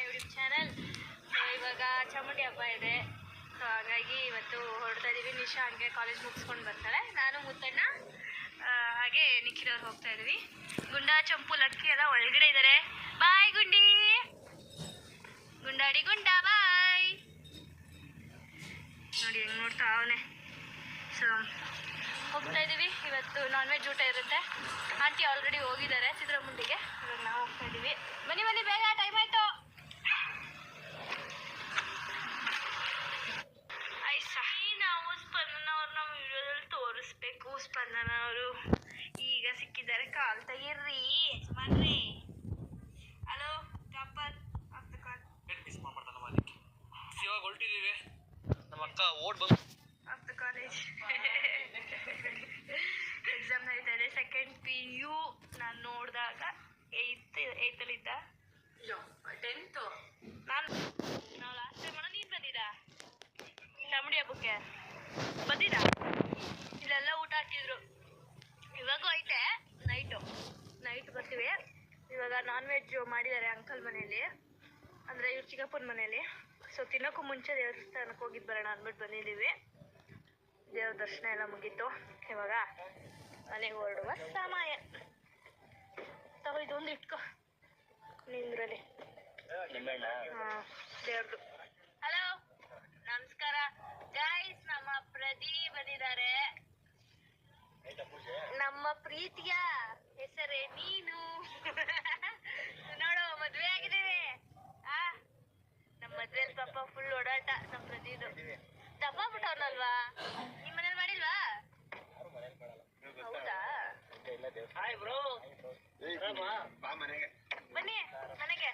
YouTube channel. So ಇವಾಗ ಚಾಮುಂಡಿ ಹಬ್ಬ ಇದೆ, ಸೊ ಹಾಗಾಗಿ ಇವತ್ತು ಹೊರಡ್ತಾ ಇದ್ದೀವಿ. ನಿಶಾ ಹಂಗೆ ಕಾಲೇಜ್ ಮುಗಿಸ್ಕೊಂಡು ಬರ್ತಾಳೆ, ನಾನು ಮುತ್ತಣ್ಣ ಹಾಗೆ ನಿಖಿಲವ್ರು ಹೋಗ್ತಾ ಇದ್ದೀವಿ. ಗುಂಡ ಚಂಪು ಲಕ್ಕಿ ಎಲ್ಲ ಒಳಗಡೆ ಇದ್ದಾರೆ. ಬಾಯ್ ಗುಂಡಿ, ಗುಂಡಾಡಿ ಗುಂಡ ಬಾಯ್. ನೋಡಿ ಹೆಂಗೆ ನೋಡ್ತಾ ಅವನೇ. ಸೊ ಹೋಗ್ತಾ ಇದ್ದೀವಿ. ಇವತ್ತು ನಾನ್ ವೆಜ್ ಊಟ ಇರುತ್ತೆ. ಆಂಟಿ ಆಲ್ರೆಡಿ ಹೋಗಿದ್ದಾರೆ ಸಿದ್ರಾಮುಂಡಿಗೆ. ಇವಾಗ ನಾವು ಹೋಗ್ತಾ ಇದ್ದೀವಿ. ಬನ್ನಿ ಬನ್ನಿ ಬೇಗ, ಟೈಮ್ ಆಯಿತು. ನಾವು ಸ್ಪಂದನ ಅವ್ರನ್ನ ವಿಡಿಯೋದಲ್ಲಿ ತೋರಿಸ್ಬೇಕು. ಸ್ಪಂದನ ಅವರು ಈಗ ಸಿಕ್ಕಿದ್ದಾರೆ. ಕಾಲ್ ತೆಗೀರ್ರಿ ಯಜಮಾನ್ರಿ. Hello topper of the call. ಇವಾಗ ಹೊರಟಿದ್ದೀವಿ. ನಮ್ಮ ಅಕ್ಕ ಓಡ್ ಬಂದು ಆಫ್ ದ ಕಾಲೇಜ್ ಎಕ್ಸಾಮ್ ನಡೀತಾ ಇದೆ. ಸೆಕೆಂಡ್ PU ನಾನು ನೋಡಿದಾಗ ಏಯ್ತಲ್ಲಿದ್ದ, 10th ನಾವು ಲಾಸ್ಟ್ ಟೈಮ್ ನೀನು ಬಂದಿದ್ದ ಚಾಮುಂಡಿ ಹಬ್ಬಕ್ಕೆ ಬಂದಿದ್ದ. ಇಲ್ಲೆಲ್ಲ ಊಟ ಹಾಕಿದ್ರು. ಇವಾಗೂ ಐತೆ, ನೈಟ್ ಬರ್ತೀವಿ. ಇವಾಗ ನಾನ್ ವೆಜ್ ಮಾಡಿದ್ದಾರೆ ಅಂಕಲ್ ಮನೆಯಲ್ಲಿ, ಅಂದರೆ ಇವ್ರ ಚಿಕ್ಕಪ್ಪನ ಮನೆಯಲ್ಲಿ. ಸೊ ತಿನ್ನೋಕ್ಕೂ ಮುಂಚೆ ದೇವಸ್ಥಾನಕ್ಕೆ ಹೋಗಿದ್ದು ಬರೋಣ ಅಂದ್ಬಿಟ್ಟು ಬಂದಿದ್ದೀವಿ. ದೇವ್ರ ದರ್ಶನ ಎಲ್ಲ ಮುಗೀತು. ಇವಾಗ ಮನೆಗೆ ಹೊರಡುವ ಸಮಯ. ತಗೋ ಇದೊಂದು ಇಟ್ಕೊ ನಿಂದ್ರಲ್ಲಿ. ಹಾಂ ದೇವ್ರದ್ದು. ಹಲೋ ನಮಸ್ಕಾರ ಗೈಸ್. ನಮ್ಮ ಪ್ರದೀ ಬಂದಿದ್ದಾರೆ. ನಮ್ಮ ಪ್ರೀತಿಯ ಹೆಸರೇ ನೀನು. ನೋಡು ಮದುವೆ ಆಗಿದ್ದೀವಿ. ನಮ್ಮ ಮದುವೆಯಲ್ಲಿ ಪಾಪ ಫುಲ್ ಓಡಾಟ. ನಮ್ಮ ಪ್ರದೀದು ದಪ್ಪ ಬಿಟ್ಟವನಲ್ವಾ? ನಿಮ್ಮ ಮನೇಲಿ ಮಾಡಿಲ್ವಾ? ಹೌದಾ? ಬನ್ನಿ ಮನೆಗೆ.